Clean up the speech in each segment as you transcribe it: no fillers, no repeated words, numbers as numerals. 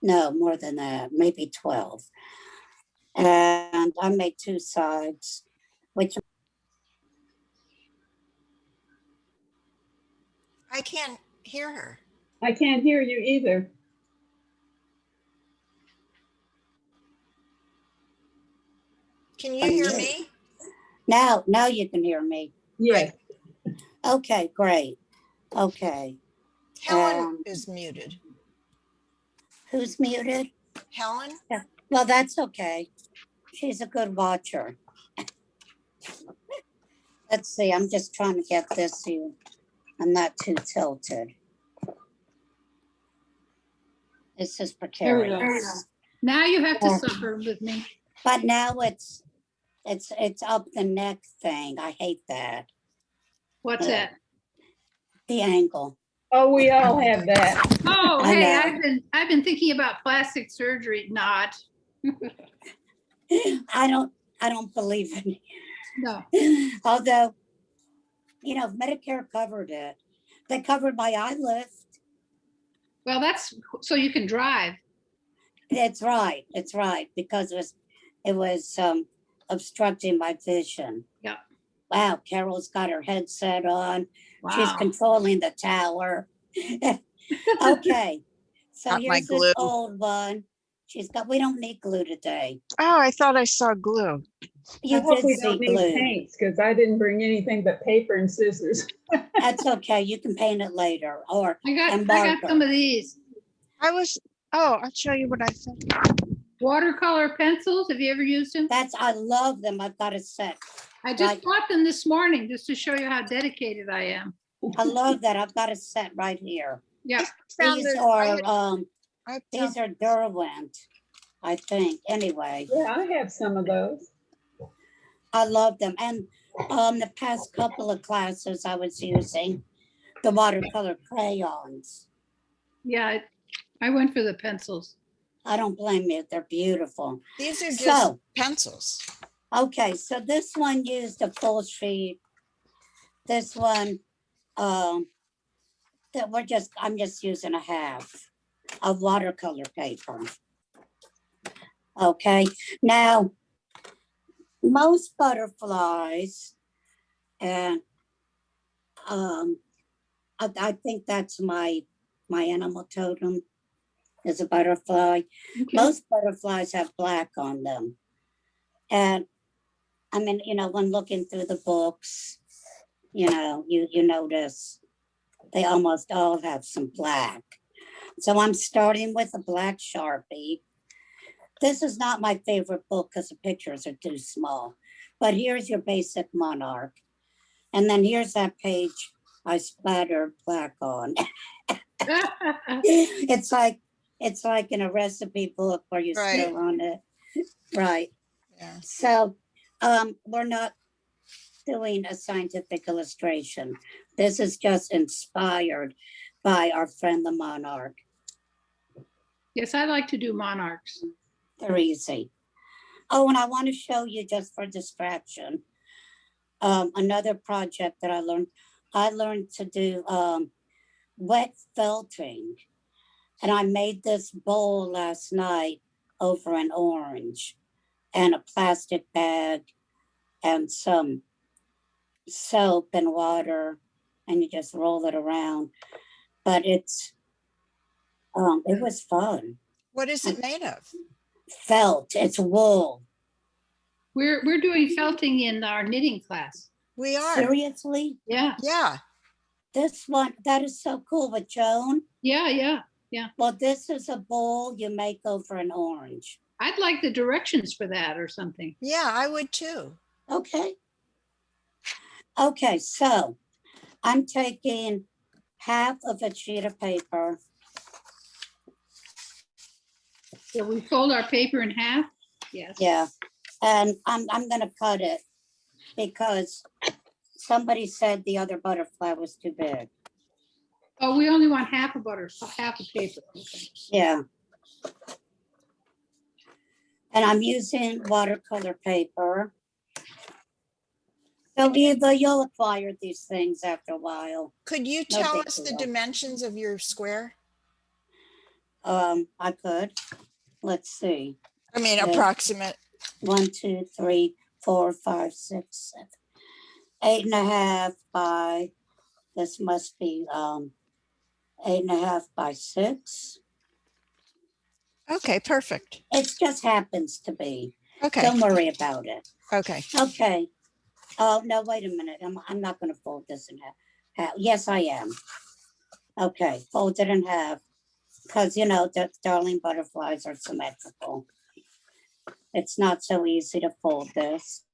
No, more than that, maybe 12. And I made 2 sides, which I can't hear her. I can't hear you either. Can you hear me? now you can hear me. Yes. Okay, great. Okay. Helen is muted. Who's muted? Helen? Yeah. Well, that's okay. She's a good watcher. Let's see, I'm just trying to get this here. I'm not too tilted. This is precarious. Now you have to suffer with me. But now it's up the neck thing. I hate that. What's that? The angle. Oh, we all have that. Oh, hey, I've been thinking about plastic surgery. Not. I don't believe in it. No. Although, Medicare covered it. They covered my eye lift. Well, that's so you can drive. It's right. It's right. Because it was obstructing my vision. Yeah. Wow, Carol's got her headset on. Wow. She's controlling the tower. Okay. So Got my here's this glue. old one. We don't need glue today. Oh, I thought I saw glue. You I hope did we see don't need glue. paints because I didn't bring anything but paper and scissors. That's okay. You can paint it later. Or I got marker. some of these I'll show you what I found. watercolor pencils. Have you ever used them? I love them. I've got a set. I just bought them this morning just to show you how dedicated I am. I love that. I've got a set right here. Yeah. These are Derwent, I think. Anyway. Yeah, I have some of those. I love them. And the past couple of classes I was using the watercolor crayons. Yeah, I went for the pencils. I don't blame you. They're beautiful. These are just pencils. Okay, so this one used a full sheet. This one, I'm just using a half of watercolor paper. Okay, now most butterflies, and I think that's my animal totem is a butterfly. Okay. Most butterflies have black on them, and I mean, when looking through the books, you notice they almost all have some black. So I'm starting with a black Sharpie. This is not my favorite book because the pictures are too small, but here's your basic monarch. And then here's that page I splattered black on. It's like in a recipe book where you spill on it. Right. Yeah. So we're not doing a scientific illustration. This is just inspired by our friend the monarch. Yes, I like to do monarchs. They're easy. Oh, and I want to show you, just for distraction, another project that I learned. I learned to do wet felting. And I made this bowl last night over an orange and a plastic bag and some soap and water, and you just roll it around. But it was fun. What is it made of? Felt. It's wool. We're doing felting in our knitting class. We are. Seriously? Yeah. Yeah. This one, that is so cool with Joan. Yeah. Well, this is a bowl you make over an orange. I'd like the directions for that or something. Yeah, I would too. Okay, so I'm taking half of a sheet of paper. So we fold our paper in half? Yes. Yeah, and I'm going to cut it because somebody said the other butterfly was too big. Oh, we only want half a paper. Okay. Yeah. And I'm using watercolor paper. So Eva, you'll acquire these things after a while. Could you tell us the dimensions of your square? I could. Let's see. I mean, Yeah. approximate. 1, 2, 3, 4, 5, 6, 7. 8.5 by, this must be 8.5 by 6. Okay, perfect. It just happens to be. Okay, Don't worry about it. okay. Okay. Oh, no, wait a minute. I'm not going to fold this in half. Yes, I am. Okay, fold it in half. Because, you know, the darling butterflies are symmetrical. It's not so easy to fold this.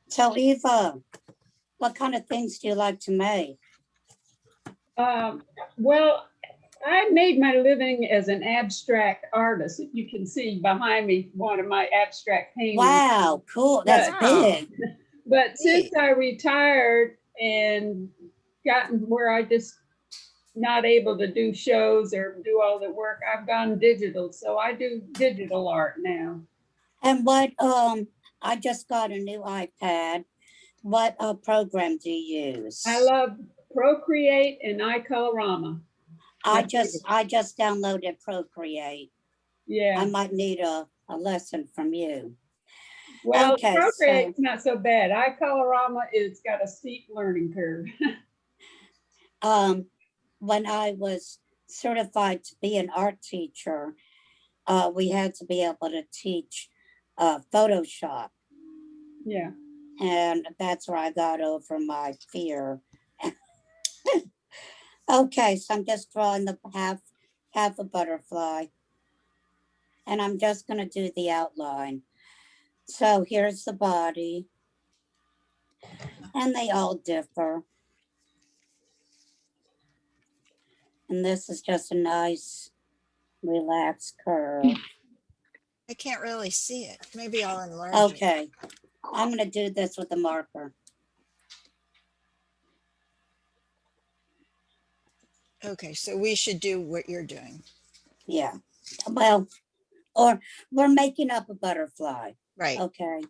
So, Eva, what kind of things do you like to make? Well, I made my living as an abstract artist. You can see behind me one of my abstract paintings. Wow, cool. That's Wow. big. But since Neat. I retired and gotten where I just not able to do shows or do all the work, I've gone digital. So I do digital art now. And what, I just got a new iPad. What program do you use? I love Procreate and iColorama. I just downloaded Procreate. Yeah. I might need a lesson from you. Well, Okay, Procreate's not so bad. iColorama is got a steep learning curve. When I was certified to be an art teacher, we had to be able to teach Photoshop. Yeah. And that's where I got over my fear. Okay, so I'm just drawing the half a butterfly. And I'm just going to do the outline. So here's the body. And they all differ. And this is just a nice, relaxed curve. I can't really see it. Maybe I'll enlarge it. Okay, I'm going to do this with a marker. Okay, so we should do what you're doing. Yeah. Well, or we're making up a butterfly. Right. Okay.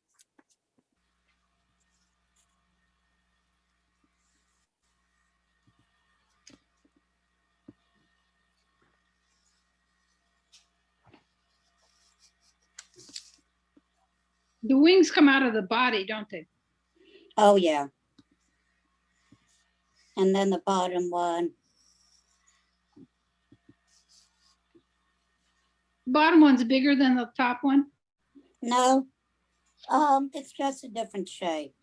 The wings come out of the body, don't they? Oh, yeah. And then the bottom one. Bottom one's bigger than the top one. No, it's just a different shape.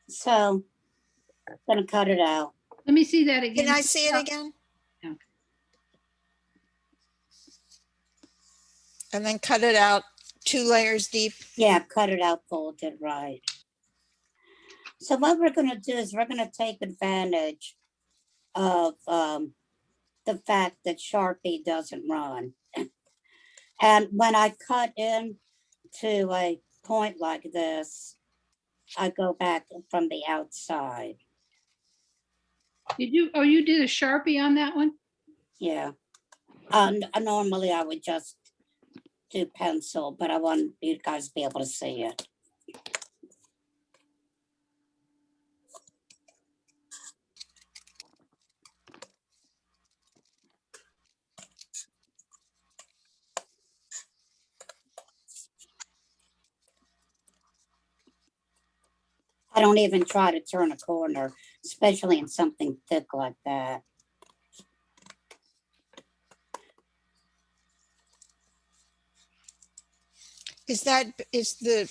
So, I'm gonna cut it out. Let me see that again. Can I see it again? Yeah. And then cut it out 2 layers deep. Yeah, cut it out, fold it right. So what we're gonna do is we're gonna take advantage of the fact that Sharpie doesn't run. And when I cut in to a point like this, I go back from the outside. Did you? Oh, you did a Sharpie on that one? Yeah. Normally I would just do pencil, but I want you guys to be able to see it. I don't even try to turn a corner, especially in something thick like that. Is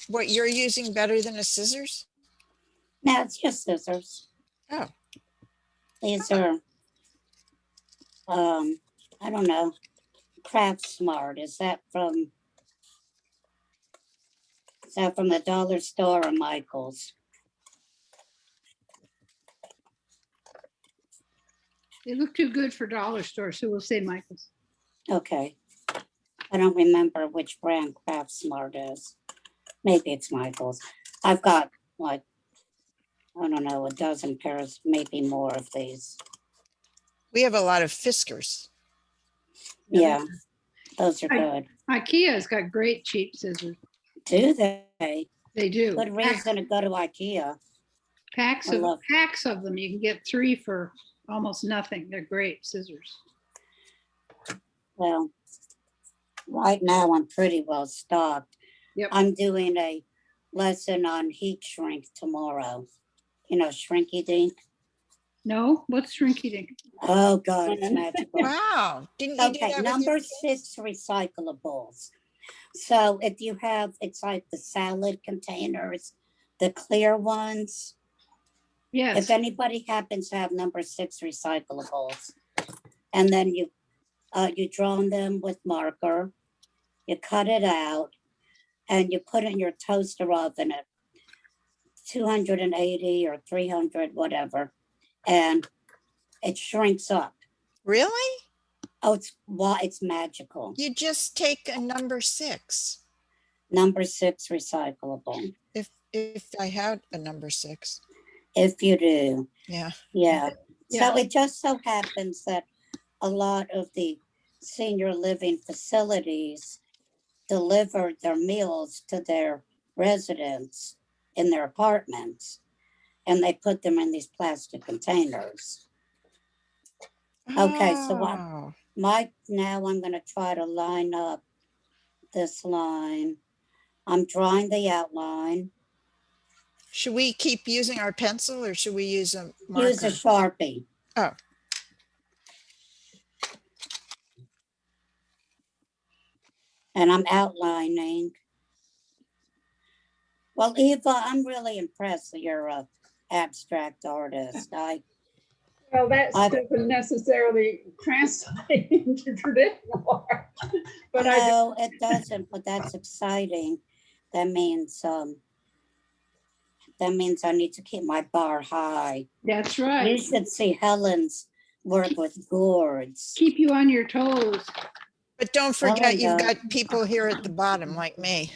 what you're using better than a scissors? No, it's just scissors. Oh. These are, I don't know, Craft Smart. Is that from the dollar store or Michael's? They look too good for dollar store, so we'll say Michael's. Okay. I don't remember which brand Craft Smart is. Maybe it's Michael's. I've got like, I don't know, a dozen pairs, maybe more of these. We have a lot of Fiskars. Yeah. Those are good. IKEA's got great cheap scissors. Do they? They do. Good reason to go to IKEA. Packs I of love- packs of them. You can get 3 for almost nothing. They're great scissors. Well, right now I'm pretty well stocked. Yep. I'm doing a lesson on heat shrink tomorrow. You know, shrinky dink. No, what's shrinky dink? Oh God, it's magical. Wow. Didn't you do Okay, that with number your 6, recyclables. So if you have, it's like the salad containers, the clear ones. Yes. If anybody happens to have number 6 recyclables, and then you draw on them with marker, you cut it out, and you put it in your toaster oven at 280 or 300, whatever, and it shrinks up. Really? Oh, it's magical. You just take a number 6. Number 6 recyclable. If I had a number 6. If you do, Yeah. yeah. Yeah. So it just so happens that a lot of the senior living facilities delivered their meals to their residents in their apartments, and they put them in these plastic containers. Okay, so what? Oh. Now I'm going to try to line up this line. I'm drawing the outline. Should we keep using our pencil or should we use a marker? Use a Sharpie. Oh. And I'm outlining. Well, Eva, I'm really impressed that you're an abstract artist. Well, that I- doesn't necessarily translate into traditional art. But I, No, it doesn't, but that's exciting. That means I need to keep my bar high. That's You right. should see Helen's work with gourds. Keep you on your toes. But don't forget, Helen you've does. got people here at the bottom like me.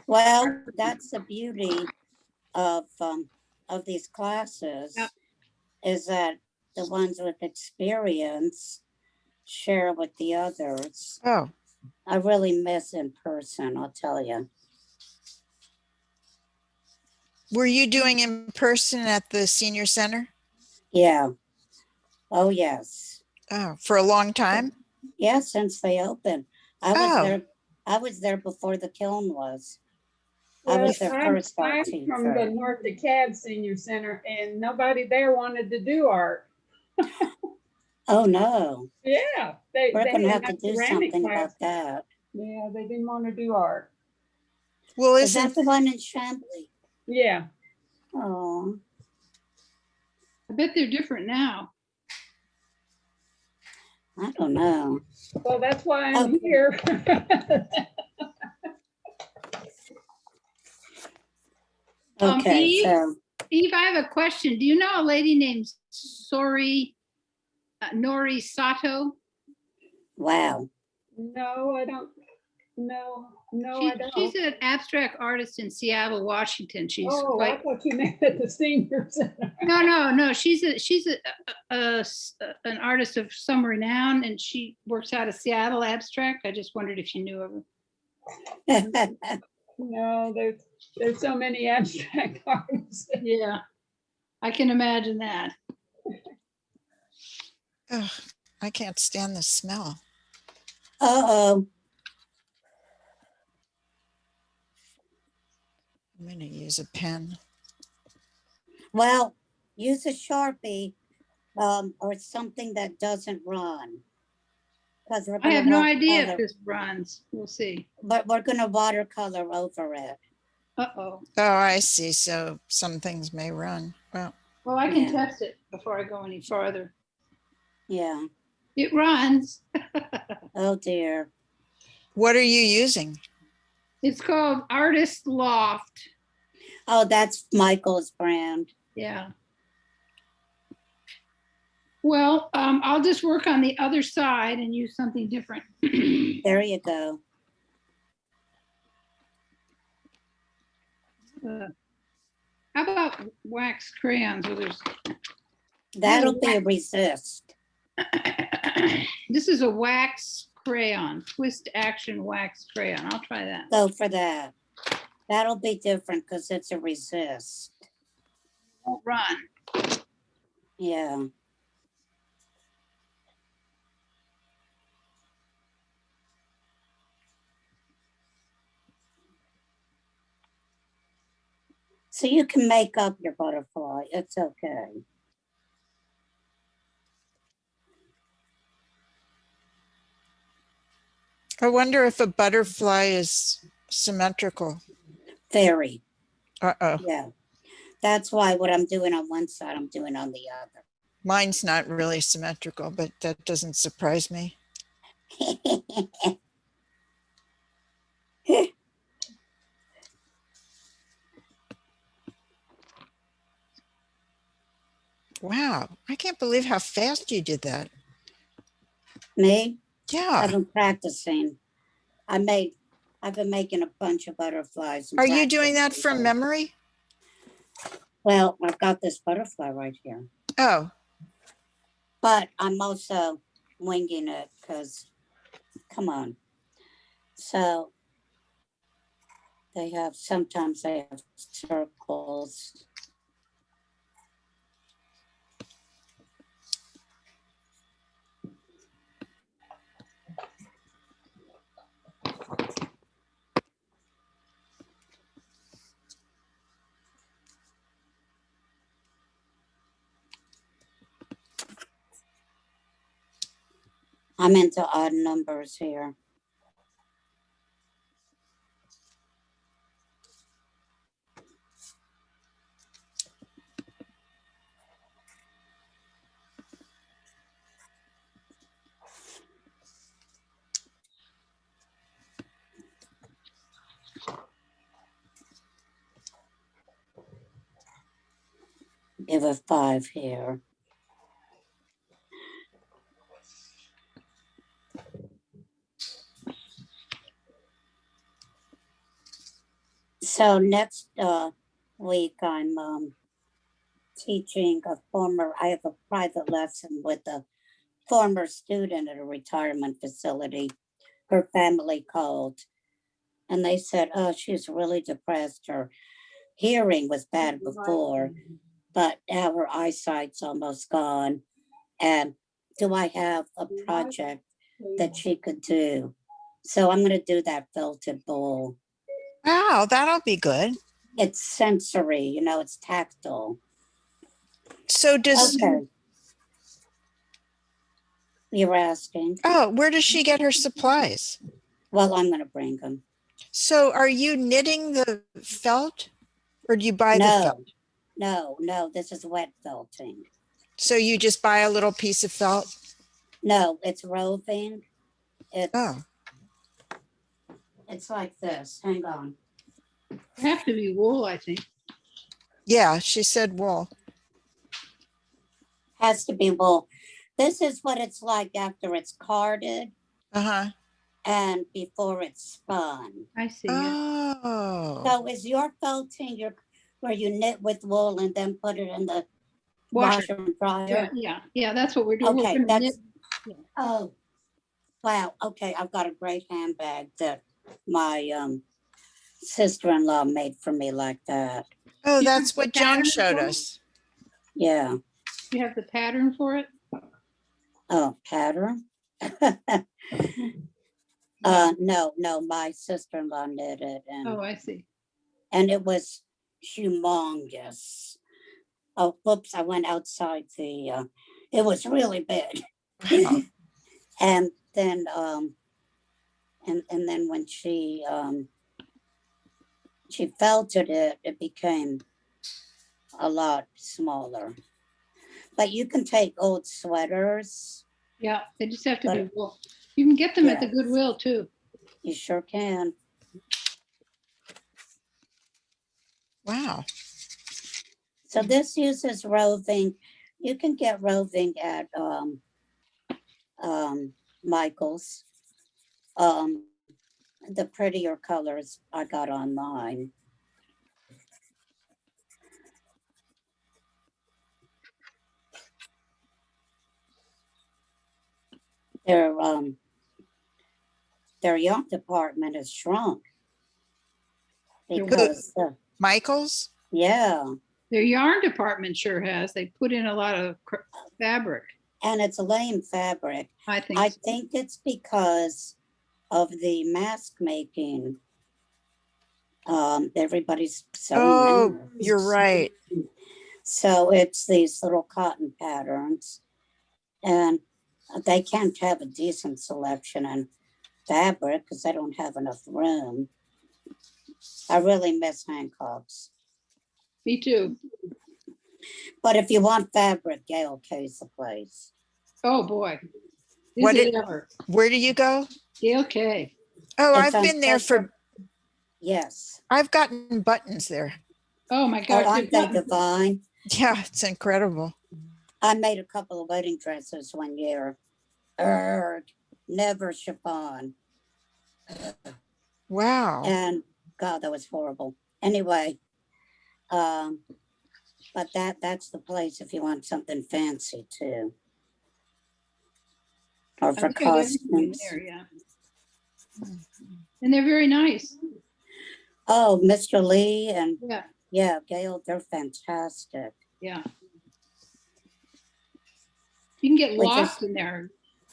Well, that's the beauty of these classes, Yep. is that the ones with experience share with the others. Oh, I really miss in person, I'll tell you. were you doing in person at the senior center? Yeah. Oh, yes. Oh, for a long time? Yeah, since they opened. I was there before the kiln was. I well, was their I'm first art from the teacher. North DeKalb Senior Center, and nobody there wanted to do art. Oh, no. Yeah, they We're going to had have to do ceramic something class. about that. Yeah, they didn't want to do art. Well, Is that isn't, the one in Chambly? Yeah, Oh, I bet they're different now. I don't know. well, that's why I'm Okay. here. Okay, Eve? so, Eve, I have a question. Do you know a lady named Nori Sato? wow. No, I don't. No, I don't. She's an abstract artist in Seattle, Washington. She's Oh, I quite, thought you meant at the senior center. no. She's an artist of some renown, and she works out of Seattle Abstract. I just wondered if you knew of her. No, there's so many abstract artists. Yeah, I can imagine that. ugh, I can't stand the smell. Uh-oh. I'm going to use a pen. Well, use a Sharpie or something that doesn't run. Because we're I gonna have no idea if watercolor- this runs. We'll see. But we're going to watercolor over it. Uh-oh. Oh, I see. So some things may run. Well, Well, I can Yeah. test it before I go any farther. Yeah. It runs. Oh, dear. what are you using? It's called Artist Loft. Oh, that's Michael's brand. Yeah. Well, I'll just work on the other side and use something different. There you go. How about wax crayons? Well, That'll be a resist. this is a wax crayon, twist action wax crayon. I'll try that. Go for that. That'll be different because it's a resist. Won't run. Yeah. So you can make up your butterfly. It's okay. I wonder if a butterfly is symmetrical. Very. Uh-oh, Yeah. That's why what I'm doing on one side, I'm doing on the other. mine's not really symmetrical, but that doesn't surprise me. Wow, I can't believe how fast you did that. Me? Yeah. I've been practicing. I've been making a bunch of butterflies. and Are you doing that practicing from them. memory? Well, I've got this butterfly right here. Oh, But I'm also winging it because, come on. So sometimes they have circles. I'm into odd numbers here. Give a 5 here. So next week I'm teaching I have a private lesson with a former student at a retirement facility. Her family called and they said, oh, she's really depressed. Her hearing was bad before, but now her eyesight's almost gone. And do I have a project that she could do? So I'm going to do that felted bowl. wow, that'll be good. It's sensory, it's tactile. So Okay. You're asking? where does she get her supplies? Well, I'm going to bring them. So are you knitting the felt or do you buy the felt? No, this is wet felting. So you just buy a little piece of felt? No, it's roving. Oh, It's like this. Hang on. It have to be wool, I think. yeah, she said wool. Has to be wool. This is what it's like after it's carded Uh-huh. and before it's spun. I see. Yeah. Oh, So is your felting where you knit with wool and then put it in the washer and dryer? Yeah, that's what we're doing. We're Okay, gonna that's knit. oh wow. Okay, I've got a great handbag that my sister-in-law made for me like that. oh, You that's have the what Joan pattern showed for it? us. Yeah. You have the pattern for it? Oh, pattern? No, my sister-in-law knit it Oh, I see. and it was humongous. Oh, whoops, I went outside it was really big. Wow. And then and then when she felted it, it became a lot smaller. But you can take old sweaters. Yeah, they just have to But- be wool. You can get them at the Yeah. Goodwill too. You sure can. Wow. So this uses roving. You can get roving at Michael's. The prettier colors I got online. They're their yarn department has shrunk. Their what? Because, Michael's? yeah, Their yarn department sure has. They put in a lot of fabric. and it's lame fabric. I think. I So. think it's because of the mask making. Everybody's sewing Oh, masks. you're right. So it's these little cotton patterns, and they can't have a decent selection in fabric because they don't have enough room. I really miss Hancock's. Me too. But if you want fabric, Gail K's the place. Oh, boy. What Is it did- ever? Where do you go? Gail K. Oh, It's I've on been there for, Yes. I've gotten buttons there. Oh, my Oh, gosh. aren't they divine? Yeah, it's incredible. I made a couple of wedding dresses one year. Never chiffon. Wow. And God, that was horrible. Anyway, but that's the place if you want something fancy too. Or I for think I got everything in costumes. there, yeah. And they're very nice. Oh, Mr. Lee and Yeah, Gail, they're fantastic. yeah. You can get Which lost in there.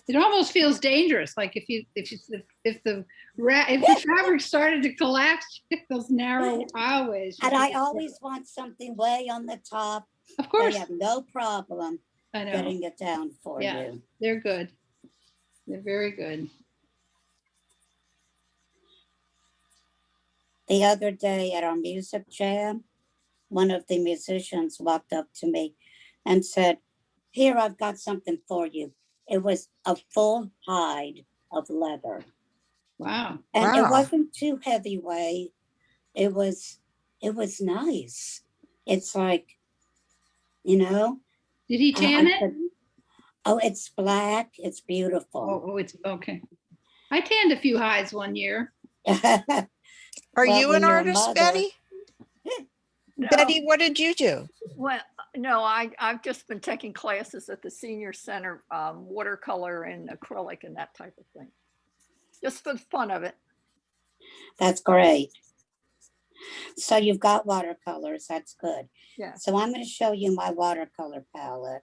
It almost feels dangerous. Like if the fabric started to collapse, those narrow aisleways. And I always want something way on the top. Of course, They have no problem I know. getting it down for Yeah. you. They're good. They're very good. The other day at our music jam, one of the musicians walked up to me and said, "Here, I've got something for you." It was a full hide of leather. Wow. And Wow. it wasn't too heavyweight. It was nice. It's like, you know, Did he tan it? oh, it's black. It's beautiful. Oh, it's okay. I tanned a few hides one year. Are Well, you when an you're a artist, mother- Betty? No, Betty, what did you do? well, no, I've just been taking classes at the senior center, watercolor and acrylic and that type of thing. Just for the fun of it. That's great. So you've got watercolors. That's good. Yeah. So I'm going to show you my watercolor palette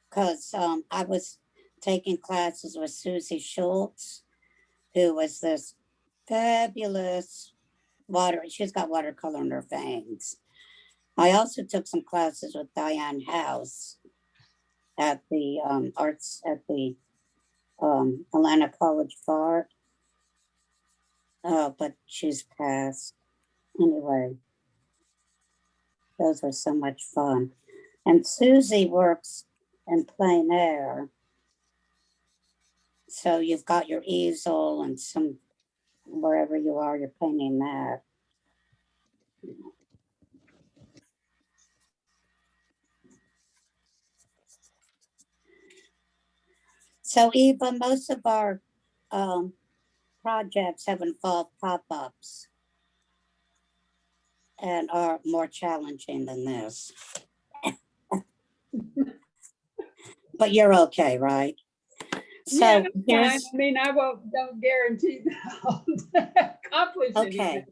because I was taking classes with Susie Schultz, who was this fabulous she's got watercolor in her veins. I also took some classes with Diane House at the arts at the Atlanta College of Art. But she's passed. Anyway, those were so much fun. And Susie works in plein air. So you've got your easel and some, wherever you are, you're painting that. So Eva, most of our projects have involved pop-ups and are more challenging than this. But you're okay, right? So Yeah, I'm fine. here's, I mean, don't guarantee that I'll accomplish okay.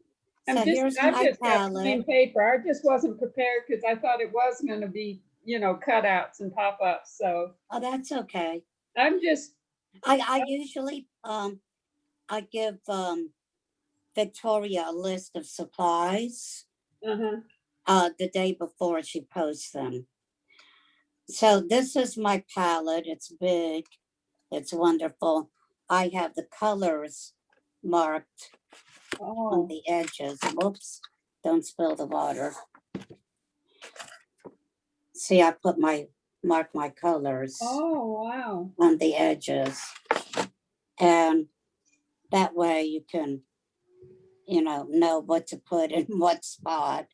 anything. So here's I've my just got palette. plain paper. I just wasn't prepared because I thought it was going to be, cutouts and pop-ups. So Oh, that's okay. I'm just, I usually I give Victoria a list of supplies the day before she posts them. So this is my palette. It's big. It's wonderful. I have the colors marked on the edges. Whoops, don't spill the water. See, I put mark my colors wow. on the edges. And that way you can, know what to put in what spot.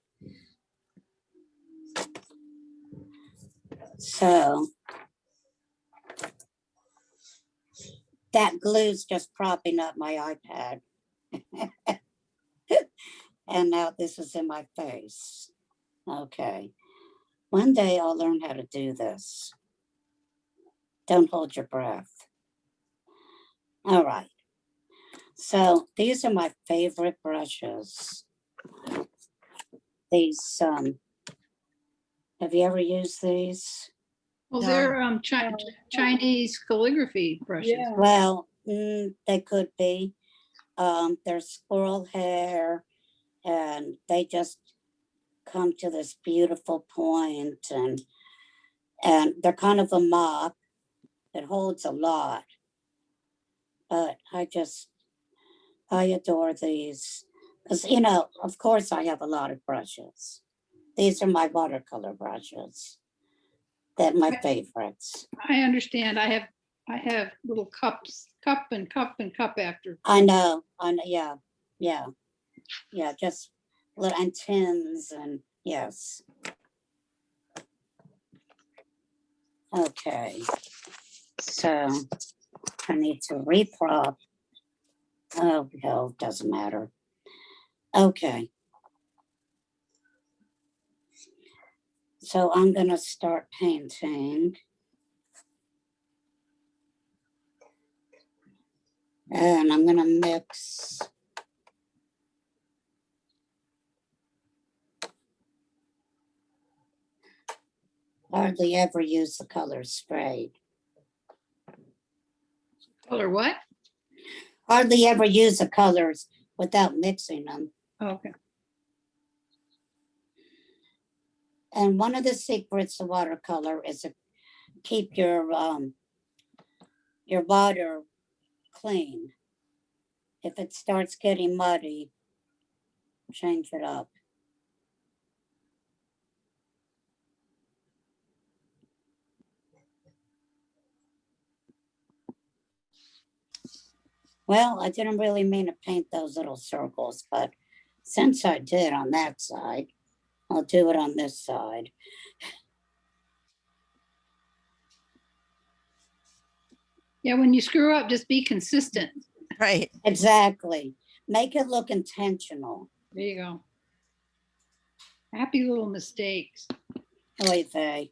So that glue's just propping up my iPad. And now this is in my face. Okay. One day I'll learn how to do this. Don't hold your breath. All right. So these are my favorite brushes. These, have you ever used these? Well, No. they're Chinese calligraphy brushes. Yeah. Well, they could be. They're squirrel hair, and they just come to this beautiful point, and they're kind of a mop. It holds a lot, but I adore these because, you know, of course I have a lot of brushes. These are my watercolor brushes. They're my favorites. I understand. I have little cups, cup and cup and cup after. I know, yeah, just little and tins and yes. Okay, so I need to reprop. Oh, no, doesn't matter. Okay. So I'm gonna start painting. And I'm gonna mix. Hardly ever use the color straight. Color what? Hardly ever use the colors without mixing them. Okay. And one of the secrets of watercolor is to keep your water clean. If it starts getting muddy, change it up. Well, I didn't really mean to paint those little circles, but since I did on that side, I'll do it on this side. Yeah, when you screw up, just be consistent. Right. Exactly. Make it look intentional. There you go. Happy little mistakes. Oy vey.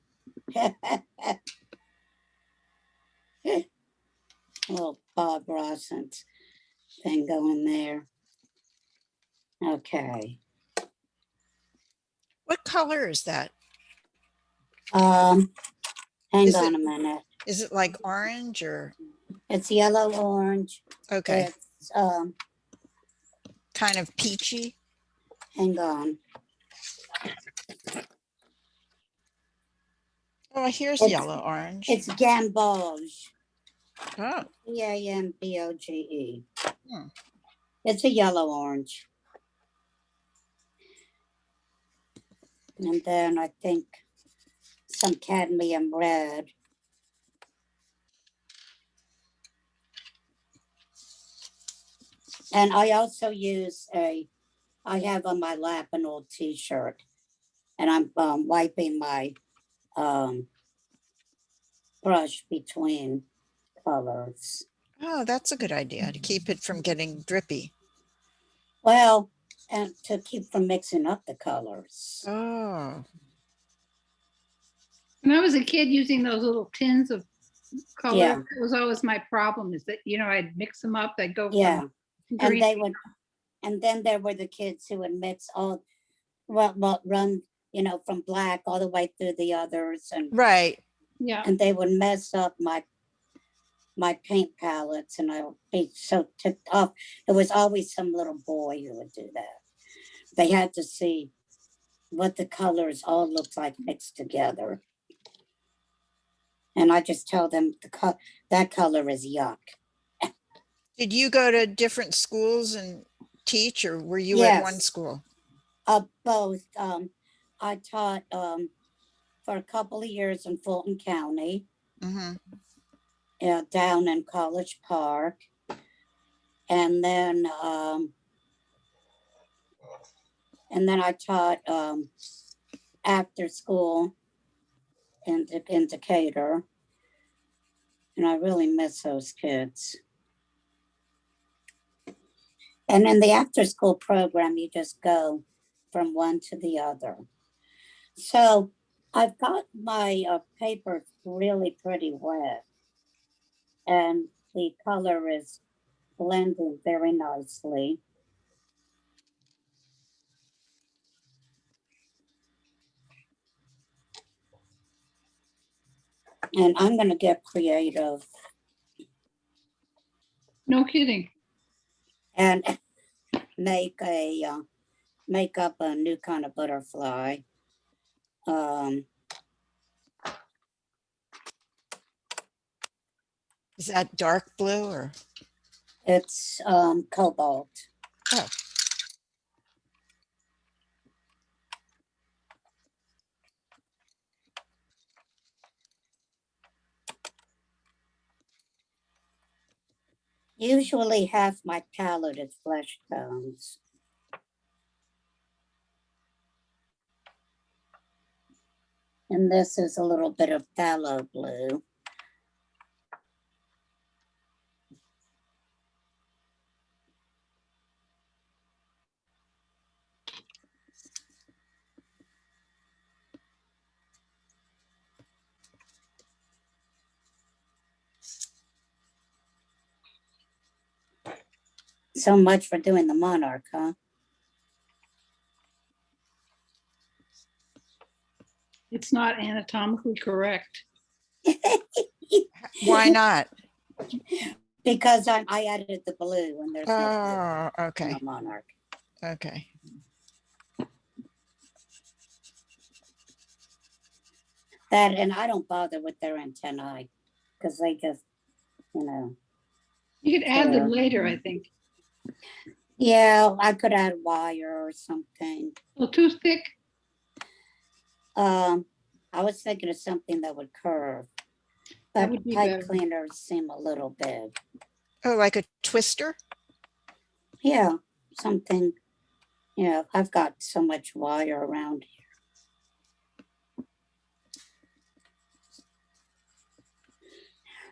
Little Bob Ross thing going there. Okay. What color is that? Hang Is on it- a minute. Is it like orange or, It's yellow orange. okay, It's kind of peachy? hang on. Oh, here's It's- yellow orange. It's gamboge. Oh, Gamboge. Hmm. It's a yellow orange. And then I think some cadmium red. And I also use I have on my lap an old t-shirt, and I'm wiping my brush between colors. oh, that's a good idea to keep it from getting drippy. Well, and to keep from mixing up the colors. Oh, When I was a kid using those little tins of color, Yeah. that was always my problem is that, you know, I'd mix them up. I'd go Yeah, from and green. they would, and then there were the kids who would mix all, well, run, you know, from black all the way through the others, right. Yeah. and they would mess up my paint palettes, and I would be so ticked off. It was always some little boy who would do that. They had to see what the colors all looked like mixed together. And I just tell them that color is yuck. Did you go to different schools and teach, or were you at one Yes. school? Both. I taught for a couple of years in Fulton County, Hmm. down in College Park, and then I taught after school in Decatur, and I really miss those kids. And in the after school program, you just go from one to the other. So I've got my paper really pretty wet, and the color is blending very nicely. And I'm going to get creative No kidding. and make up a new kind of butterfly. Is that dark blue or? It's cobalt. Oh, Usually half my palette is flesh tones. And this is a little bit of phthalo blue. So much for doing the monarch, huh? It's not anatomically correct. why not? Because I added the blue and there's no Oh, blue in okay, a monarch. okay. That, and I don't bother with their antennae because they just, you know. You could add them Yeah. later, I think. Yeah, I could add wire or something. A little too thick. I was thinking of something that would curve, That but would be pipe better. cleaners seem a little big. Oh, like a twister? Yeah, something, you know, I've got so much wire around here.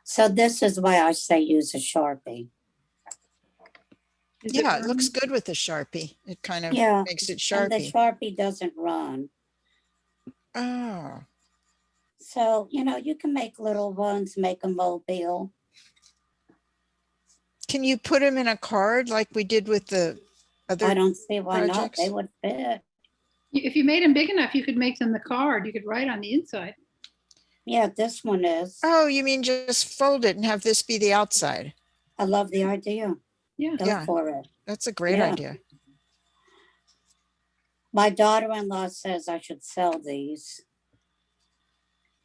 So this is why I say use a Sharpie. Is Yeah, it looks running? good with the Sharpie. It kind of Yeah, makes it And the Sharpie. Sharpie doesn't run. Oh, So, you know, you can make little ones, make a mobile. can you put them in a card like we did with the I other? don't see why not. projects? They would fit. If you made them big enough, you could make them the card. You could write on the inside. Yeah, this one is. Oh, you mean just fold it and have this be the outside? I love the idea. Yeah. Go Yeah. for it. That's a great Yeah. idea. My daughter-in-law says I should sell these.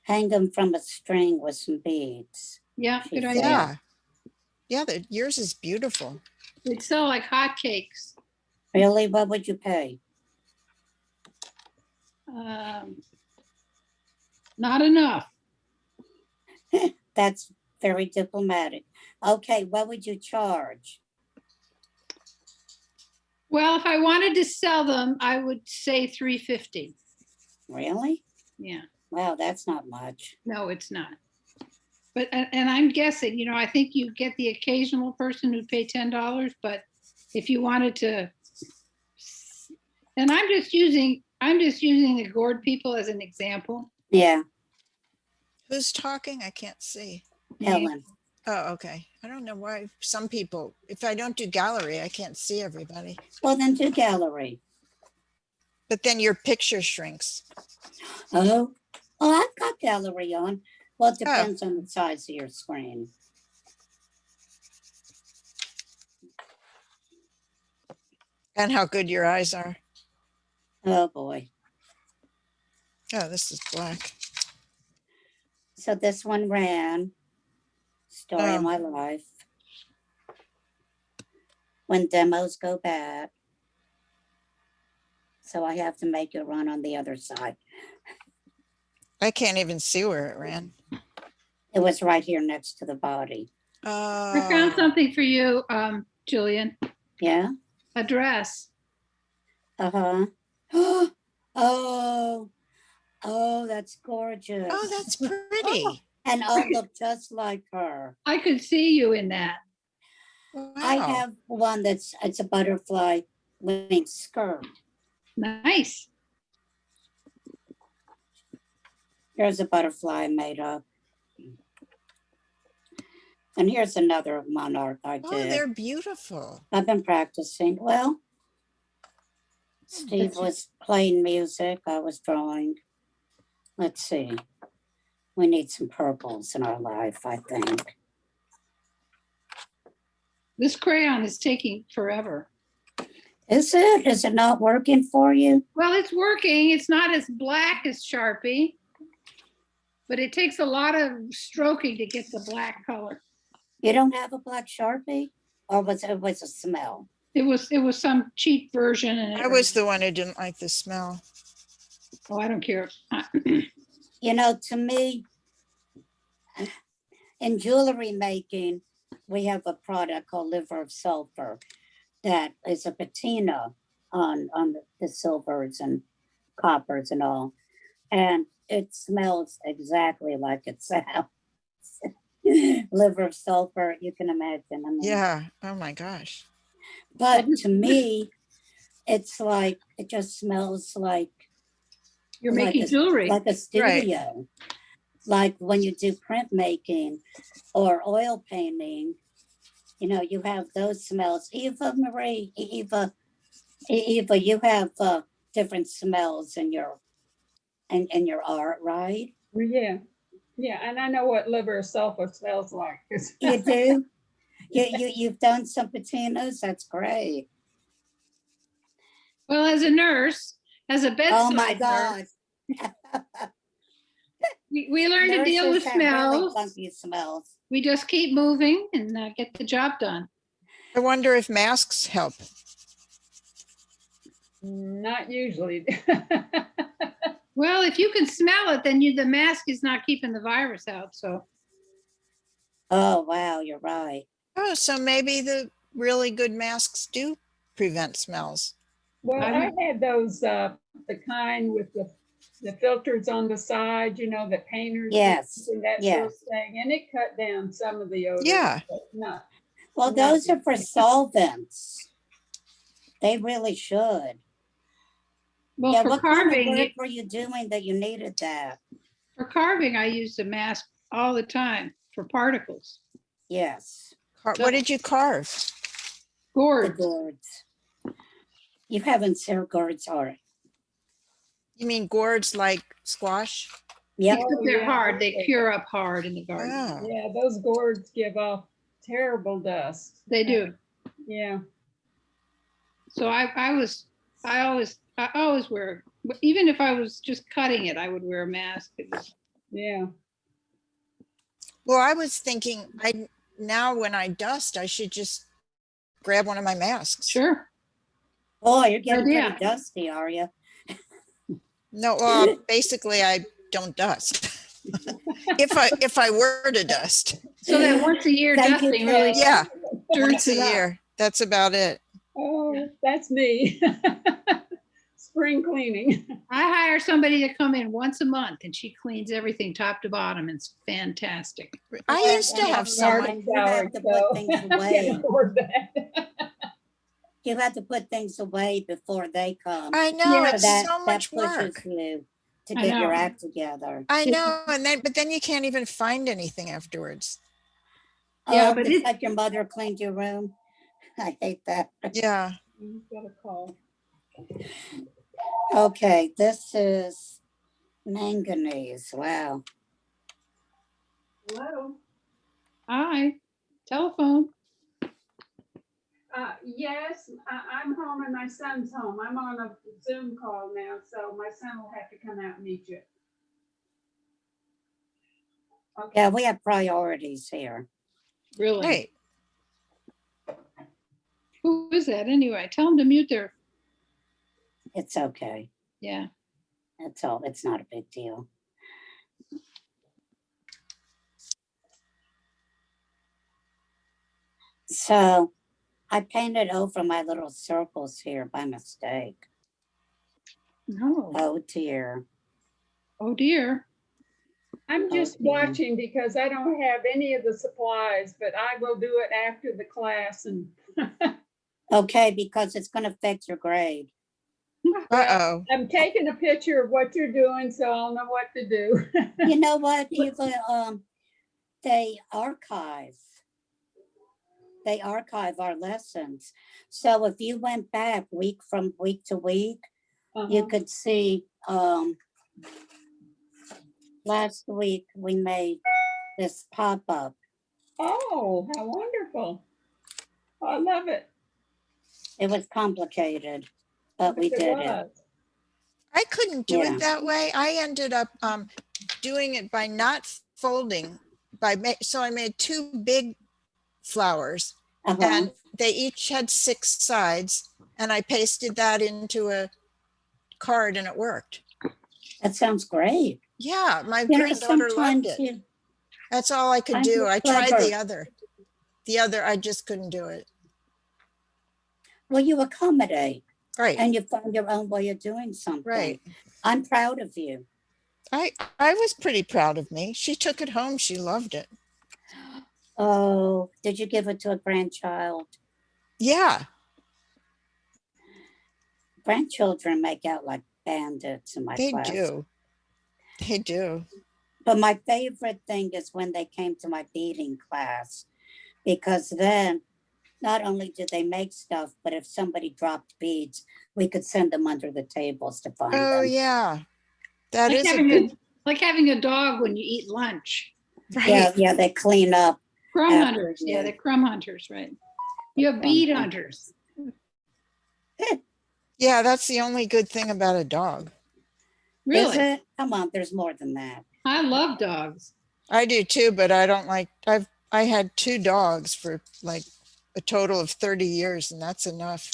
Hang them from a string with some beads. Yeah, She good said. idea. Yeah. Yeah, yours is beautiful. They'd sell like hotcakes. Really? What would you pay? Not enough. That's very diplomatic. Okay, what would you charge? Well, if I wanted to sell them, I would say 350. Really? Yeah, Wow, that's not much. no, it's not. But, and I'm guessing, you know, I think you get the occasional person who'd pay $10, but if you wanted to, and I'm just using the gourd people as an example. Yeah, Who's talking? I can't see. Helen. Oh, okay. I don't know why some people, if I don't do gallery, I can't see everybody. Well, then do gallery. But then your picture shrinks. Oh, I've got gallery on. Well, it depends on the size of your screen. And how good your eyes are. Oh, boy. Oh, this is black. So this one ran. Story of Oh. my life. When demos go bad. So I have to make it run on the other side. I can't even see where it ran. It was right here next to the body. I found Oh, something for you, Jillian, Yeah? a dress. Uh-huh. Oh, that's gorgeous. oh, that's pretty. And I'll look just like her. I could see you in that. Wow. I have one it's a butterfly wing skirt. Nice. Here's a butterfly I made up. And here's another monarch I Oh, did. they're beautiful. I've been practicing. Well, Steve was playing music. I was drawing. Let's see. We need some purples in our life, I think. This crayon is taking forever. Is it? Is it not working for you? Well, it's working. It's not as black as Sharpie, but it takes a lot of stroking to get the black color. You don't have a black Sharpie? Or was it a smell? It was some cheap version, and I was the one who didn't like the smell. oh, I don't care. You know, to me, in jewelry making, we have a product called liver of sulfur that is a patina on the silvers and coppers and all. And it smells exactly like it sounds. Liver of sulfur, you can imagine. I mean, Yeah. Oh my gosh. but to me, it's like, it just smells like You're like making a- jewelry. like a studio. Like when you do printmaking or oil painting, you know, you have those smells. Eva Marie, Eva, you have different smells in your art, right? Well, yeah, yeah, and I know what liver of sulfur smells like. You do. You've done some patinas. That's great. Well, as a nurse, as a bedside Oh my nurse, God. we learn to deal with Nurses have really smells. funky smells. We just keep moving and get the job done. I wonder if masks help. Not usually. Well, if you can smell it, then the mask is not keeping the virus out. So Oh wow, you're right. Oh, so maybe the really good masks do prevent smells. Well, I I had those, the kind with the filters on the side, you know, that painters. Yes, use and that sort of yes. thing, and it cut down some of the odor. Yeah. But not. Well, Yeah. those are for solvents. They really should. well, Yeah, for what kind of carving, work were you doing that you needed that? I use a mask all the time for particles. Yes, What did you carve? the Gourds. gourds. You haven't seen gourds, are You mean gourds like squash? Yep. Except Oh, they're yeah. hard. They cure up hard in the garden. Oh, Yeah, those gourds give off terrible dust. They do. Yeah. So I always wear, even if I was just cutting it, I would wear a mask. Yeah. well, I was thinking now when I dust, I should just grab one of my masks. Sure. Oh, you're getting Idea. pretty dusty, are you? No, well, basically I don't dust. if I were to dust. So that once a year Thank you, dusting really Carol. Yeah, stirs once a it up. year. That's about it. Oh, that's me. Spring cleaning. I hire somebody to come in once a month and she cleans everything top to bottom. It's fantastic. I used to have someone. You have to put things away. Can't afford that. You have to put things away before they come. I know, Yeah, it's so much pushes work. you to I get your know. act together. I know, but then you can't even find anything afterwards. Yeah, Oh, but it's it- like your mother cleaned your room. I hate that. Yeah. Got a call. Okay, this is manganese. Wow. Hello. Hi, telephone. Yes, I'm home and my son's home. I'm on a Zoom call now, so my son will have to come out and meet you. Okay. Yeah, we have priorities here. Really? Right. Who is that anyway? Tell them to mute their, It's okay. yeah. It's not a big deal. So I painted over my little circles here by mistake. No. Oh dear. Oh dear. I'm just Okay. watching because I don't have any of the supplies, but I will do it after the class and Okay, because it's going to affect your grade. Uh-oh. I'm taking a picture of what you're doing, so I'll know what to do. You know what, Eva? They archive they archive our lessons. So if you went back week from week to week, you Uh-huh. could see, last week we made this pop-up. Oh, how wonderful. I love it. It was complicated, but we Yes, it did it. was. I couldn't do Yeah. it that way. I ended up doing it by not folding. So I made two big flowers, Uh-huh. and they each had 6 sides, and I pasted that into a card, and it worked. That sounds great. Yeah, my You know, granddaughter loved sometimes it. That's all I could I'm do. I tried clever. the other. The other, I just couldn't do it. Well, you accommodate Right, and you find your own way of doing something. right. I'm proud of you. I was pretty proud of me. She took it home. She loved it. Oh, did you give it to a grandchild? Yeah. Grandchildren make out like bandits in my They class. do. They do. But my favorite thing is when they came to my beading class, because then not only did they make stuff, but if somebody dropped beads, we could send them under the tables to find Oh, them. yeah. That Like is a having good, like having a dog when you eat lunch. Yeah, right. they clean up. Crumb After hunters. Yeah, you. they're crumb hunters, right? You have Crumb bead hunters. hunters. Yeah, that's the only good thing about a dog. Is Really? it? Come on, there's more than that. I love dogs. I do too, but I don't like, I had 2 dogs for like a total of 30 years, and that's enough.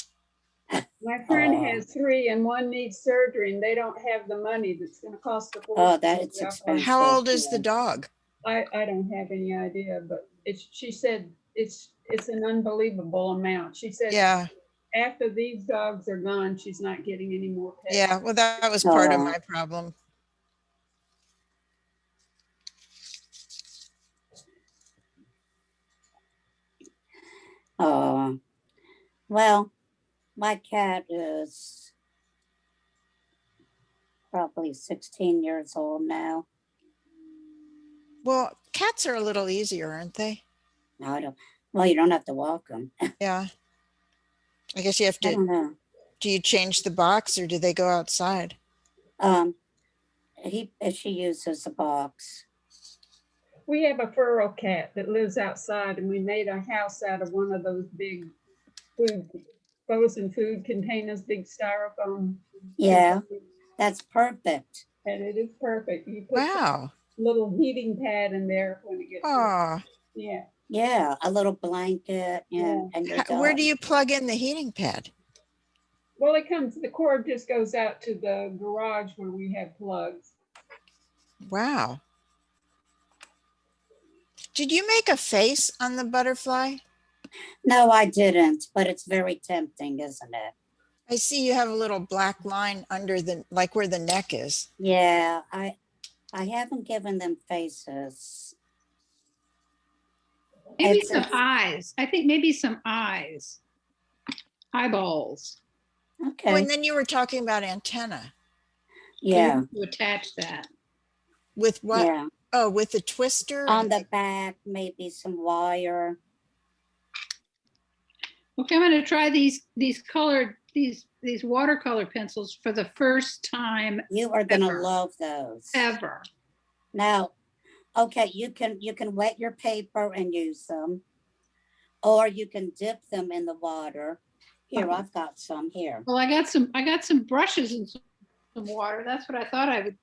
My friend Oh. has 3 and one needs surgery and they don't have the money that's gonna cost a fortune. Oh, that it's Yeah. expensive. How old is yeah. the dog? I don't have any idea, but she said it's an unbelievable amount. She said Yeah, after these dogs are gone, she's not getting any more pets. yeah. Well, that was part of Oh. my problem. Oh, well, my cat is probably 16 years old now. Well, cats are a little easier, aren't they? No, I don't. Well, you don't have to walk them. Yeah. I guess you have I to, don't know. do you change the box or do they go outside? She uses a box. We have a feral cat that lives outside and we made a house out of one of those big frozen food containers, big styrofoam. Yeah, that's perfect. And it is perfect. You put Wow. a little heating pad in there when it gets Oh, yeah. Yeah, a little blanket and you're where do done. you plug in the heating pad? Well, the cord just goes out to the garage where we have plugs. Wow. Did you make a face on the butterfly? No, I didn't, but it's very tempting, isn't it? I see you have a little black line under like where the neck is. Yeah, I haven't given them faces. Maybe It's- some eyes. I think maybe some eyes. Eyeballs. Okay. Oh, and then you were talking about antenna. Yeah. To attach that. With what? Yeah. Oh, with a twister? On the back, maybe some wire. Okay, I'm going to try these colored these watercolor pencils for the first time You are gonna Ever. love those. ever. Now, okay, you can wet your paper and use them, or you can dip them in the water. Here, I've got some here. Well, I got some brushes and some water. That's what I thought I would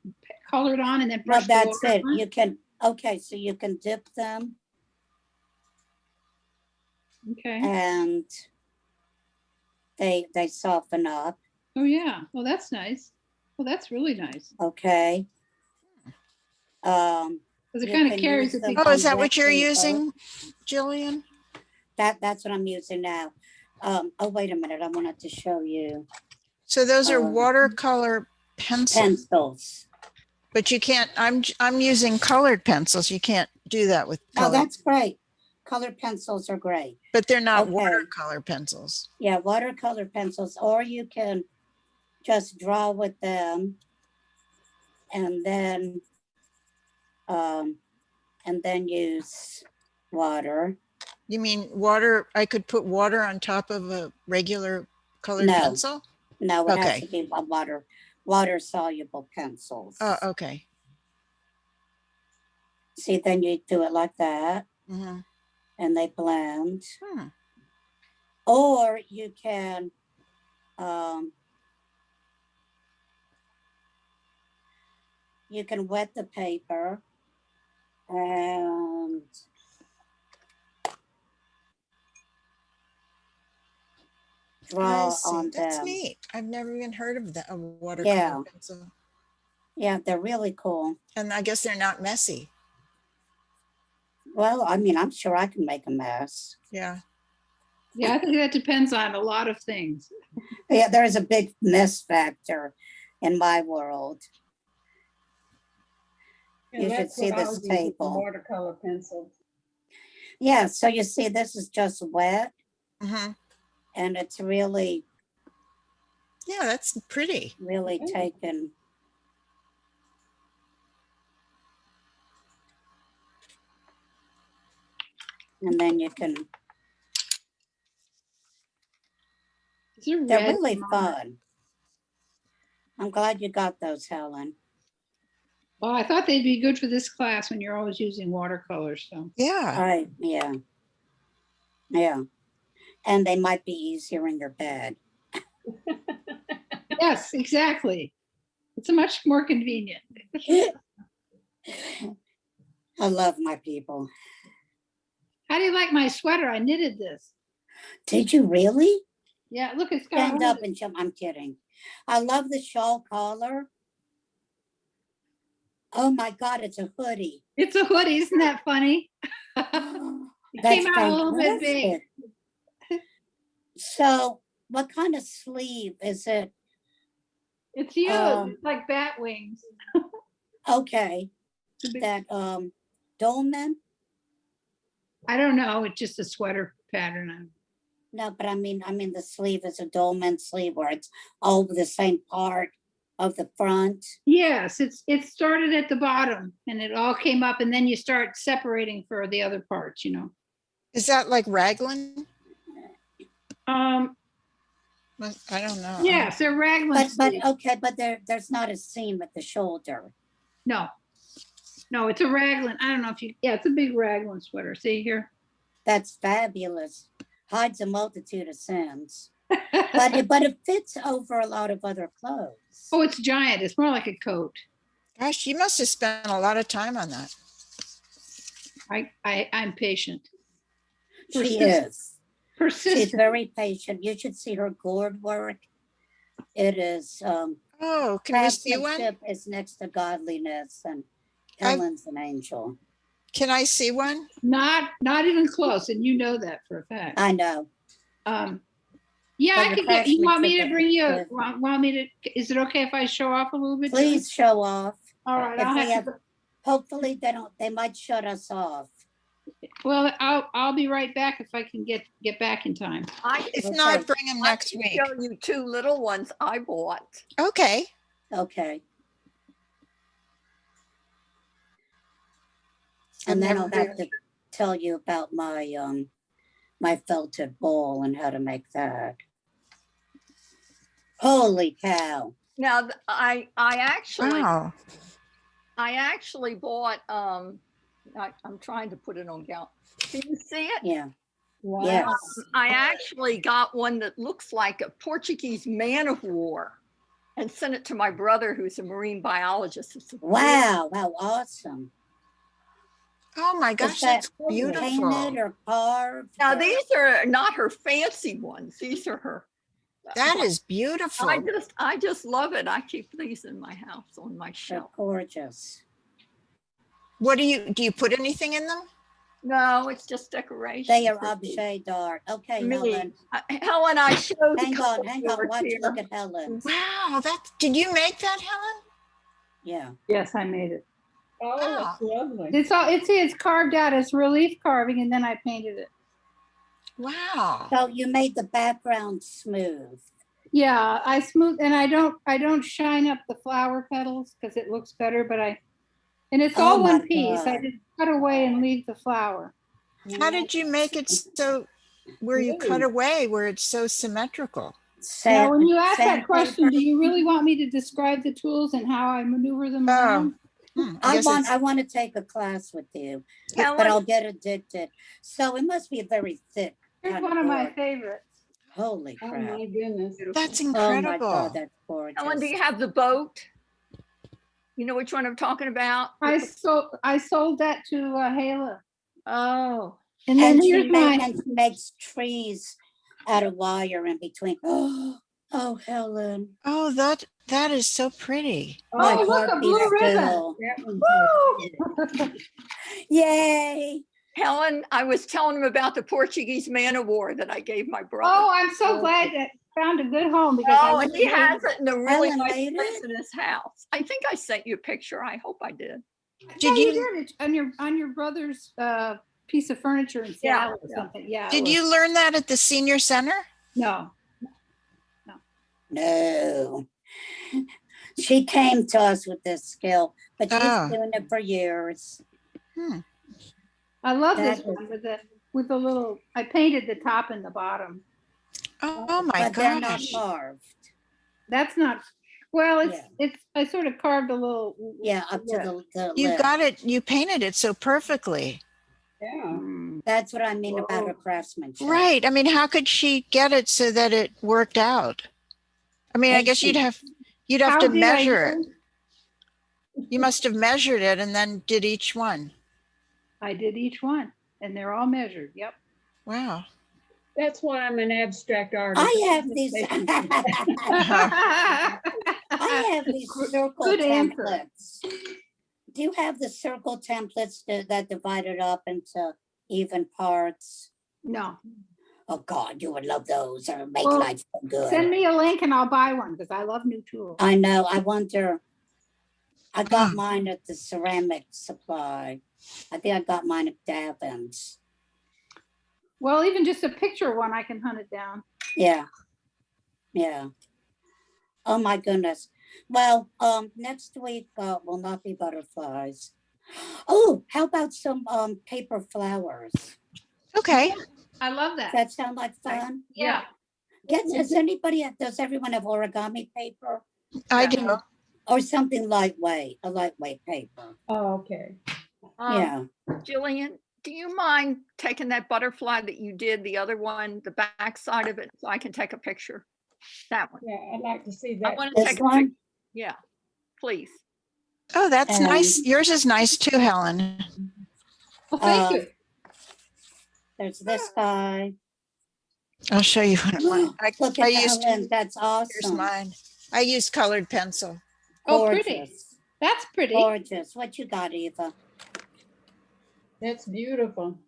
color it on and then Well, brush the that's water it. on. You can, okay, so you can dip them Okay. and they soften up, Oh yeah. Well, that's nice. Well, that's really nice. okay? Because it You kind can of carries use a them big. Oh, is that wet what you're paper. using, Jillian? That's what I'm using now. Oh, wait a minute, I wanted to show you So those are Um, watercolor pencils, pencils. but you can't, I'm using colored pencils. You can't do that with Oh, colored, that's great. Colored pencils are great. but they're not okay. watercolor pencils. Yeah, watercolor pencils, or you can just draw with them and then use water. You mean water? I could put water on top of a regular colored No. pencil? No, it has Okay. to be a water soluble pencils. Oh, okay. See, then you do it like that Hmm. and they blend. Hmm. Or you can, wet the paper and draw I see. on That's them. neat. I've never even heard of that, a watercolor Yeah. pencil. Yeah, they're really cool. And I guess they're not messy. Well, I mean, I'm sure I can make a mess. Yeah. Yeah, I think that depends on a lot of things. Yeah, there's a big mess factor in my world. And You should that's see what I'll this use with the table. watercolor pencils. Yeah, so you see this is just wet Hmm. and it's really, Yeah, that's pretty. really Okay. taken. And then you can, They're they're red. really fun. I'm glad you got those, Helen. Well, I thought they'd be good for this class when you're always using watercolors. So Yeah. Yeah. Yeah. And they might be easier in your bed. yes, exactly. It's much more convenient. I love my people. How do you like my sweater? I knitted this. Did you really? Yeah, look, it's got. Stand up and jump. I'm kidding. I love the shawl collar. Oh my God, it's a hoodie. It's a hoodie. Isn't that funny? It That's came out a little bit big. fantastic. So what kind of sleeve is it? It's huge. It's like bat wings. Okay. It's a big- That dolman? I don't know. It's just a sweater pattern. No, but I mean the sleeve is a dolman sleeve where it's all the same part of the front. Yes, it started at the bottom and it all came up, and then you start separating for the other parts. Is that like raglan? Um. I don't know. Yes, they're raglan. But sleeves. okay, but there's not a seam at the shoulder. No, it's a raglan. I don't know if you. Yeah, it's a big raglan sweater. See here. That's fabulous. Hides a multitude of sins. But it fits over a lot of other clothes. Oh, it's giant. It's more like a coat. Gosh, you must have spent a lot of time on that. I'm patient. She is. She's Persistent. very patient. You should see her gourd work. It is Oh, can we see one? craftsmanship is next to godliness, and I've- Helen's an angel. Can I see one? Not even close, and you know that for a fact. I know. Yeah, But I your could get. You want me to craftsmanship bring you? is- Want me to? Is it okay if I show off a little bit? Please show off. All right. If I'll we have to. have- Hopefully they might shut us off. Well, I'll be right back if I can get back in time. If Okay. not, bring them I next can week. show you two little ones I bought. Okay. Okay. I've And then I'll never have to tell you about my my felted bowl and how to make that. Holy cow. Now, I actually Wow. bought, I'm trying to put it on count. Can you see it? Yeah. Wow. Yes. I actually got one that looks like a Portuguese man of war and sent it to my brother, who's a marine biologist. It's a Wow. How awesome. Oh my gosh, that's beautiful. Painted or carved? Now, or- these are not her fancy ones. These are her. That is beautiful. I just love it. I keep these in my house on my They're shelf. gorgeous. What do you put anything in them? No, it's just decoration. They are for me. objet d'art. Okay, Me. Helen. Helen, I showed. Hang on. Watch, here. look at Helen. Wow, did you make that, Helen? Yeah. Yes, I made it. Oh, that's lovely. It's carved out as relief carving, and then I painted it. Wow. So you made the background smooth. Yeah, I smooth, and I don't shine up the flower petals because it looks better. And it's Oh all my one piece. I God. just cut away and leave the flower. How did you make it so where you cut Ooh. away, where it's so symmetrical? Now, when you ask that Sandpaper. question, do you really want me to describe the tools and how I maneuver them Oh, around? I guess it's, I want to take a class with you, but Helen, I'll get addicted. So it must be a very thick. Here's kind of one of my board. favorites. Holy Oh, crap. my goodness. that's Oh my God, incredible. that's gorgeous. Helen, do you have the boat? You know which one I'm talking about? I sold that to Hala. Oh, And then And here's my, and she makes trees out of wire in between. Oh, Helen. Oh, that is so pretty. My oh, look, heart a beats blue ribbon. still. That one's Yay. Helen, I was telling him about the Portuguese Man of War that I gave my brother. Oh, I'm so glad that found a good home because Oh, I and he really- has it in a really Helen nice made place it? in his house. I think I sent you a picture. I hope I did. Yeah, Did you you did it on your brother's piece of furniture in Yeah, Seattle or yeah. something. Yeah. it did was- you learn that at the senior center? No. No. She came to us with this skill, but she's Oh. doing it for years. I love this That is- one with the little, I painted the top and the bottom. Oh my But they're not gosh. carved. That's not, well, Yeah. I sort of carved a little. Yeah, up to the You lip. got it, you painted it so perfectly. Yeah. Mm. That's what I mean about Whoa. her craftsmanship. Right. I mean, how could she get it so that it worked out? I mean, I guess you'd have How to did I measure it. do? You must have measured it and then did each one. I did each one and they're all measured. Yep. Wow. That's why I'm an abstract artist. I have these. I have these circle Good answer. templates. Do you have the circle templates that divide it up into even parts? No, Oh God, you would love those. Or make Well, life so good. send me a link and I'll buy one because I love new tools. I know. I wonder. I got Ah. mine at the ceramic supply. I think I got mine at Davin's. Well, even just a picture one, I can hunt it down. Yeah. Yeah. Oh my goodness. Well, next week will not be butterflies. Oh, how about some paper flowers? Okay. I love Does that. that sound like fun? Yeah. Does everyone have origami paper I do. or something lightweight, a lightweight paper? Oh, okay. Yeah. Jillian, do you mind taking that butterfly that you did, the other one, the back side of it, so I can take a picture? That one. Yeah, I'd like to see I that. want to This take a one? picture. Yeah, please. Oh, that's nice. Um, Yours is nice too, Helen. Well, thank Um, you. There's this guy. I'll show you one of mine. Look I at used, Helen. That's here's awesome. mine. I used colored pencil. Oh, pretty. Gorgeous. That's pretty. Gorgeous. What you got, Eva? That's beautiful.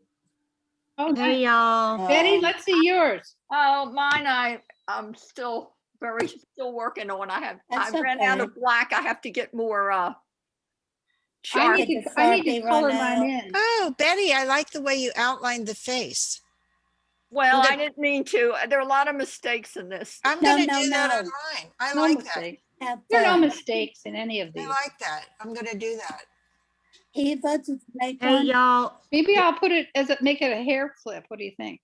Oh, nice. y'all. Betty, Oh, let's see yours. Oh, mine, I'm still working on. I That's ran out okay. of black. I have to get more I sharp. need Did to, the I need to Sharpie color run mine out? in. Oh, Betty, I like the way you outlined the face. Well, I'm I didn't mean to. There are a lot of mistakes in this. I'm No, gonna no, do that on no. mine. I No like that. mistakes. Have There are no fun. mistakes in any of I these. like that. I'm gonna do that. Eva, did you make Hey, one? y'all. Maybe I'll put it make it a hair clip. What do you think?